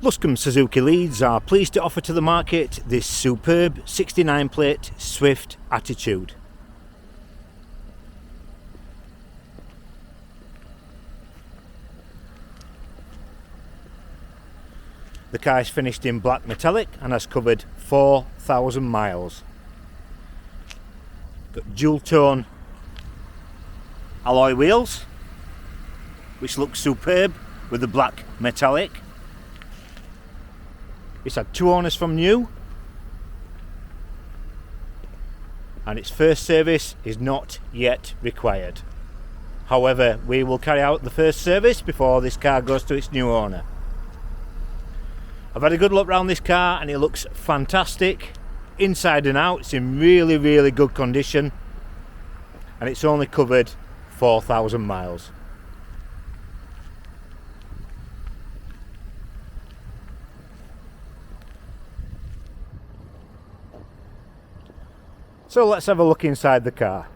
Luscombe Suzuki Leeds are pleased to offer to the market this superb 69 plate Swift Attitude. The car is finished in black metallic and has covered 4,000 miles. Got dual tone alloy wheels, which look superb with the black metallic. It's had 2 owners from new, and its first service is not yet required. However, we will carry out the first service before this car goes to its new owner. I've had a good look around this car and it looks fantastic inside and out. It's in really good condition, and it's only covered 4,000 miles. So let's have a look inside the car.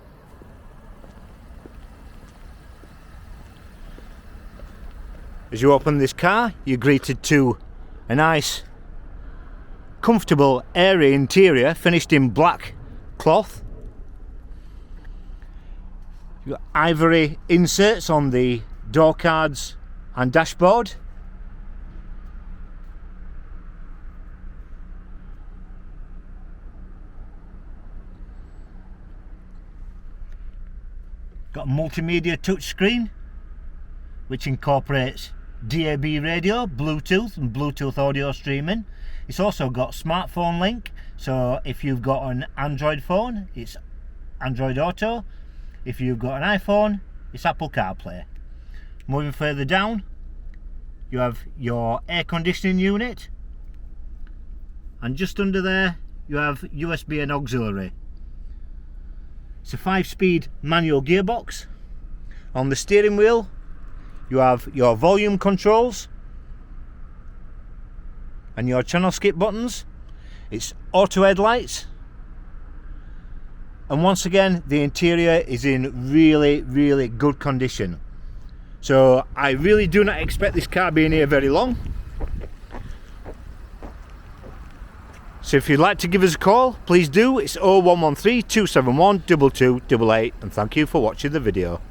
As you open this car, you're greeted to a nice, comfortable, airy interior finished in black cloth. You've got ivory inserts on the door cards and dashboard. Got a multimedia touchscreen which incorporates DAB radio, Bluetooth and Bluetooth audio streaming. It's also got smartphone link, so if you've got an Android phone, it's Android Auto. If you've got an iPhone, it's Apple CarPlay. Moving further down, you have your air conditioning unit, and just under there you have USB and auxiliary. It's a 5-speed manual gearbox. On the steering wheel you have your volume controls and your channel skip buttons. It's auto headlights, and once again the interior is in really good condition. So I really do not expect this car being here very long. So if you'd like to give us a call, please do. It's 0113 271 2288, and thank you for watching the video.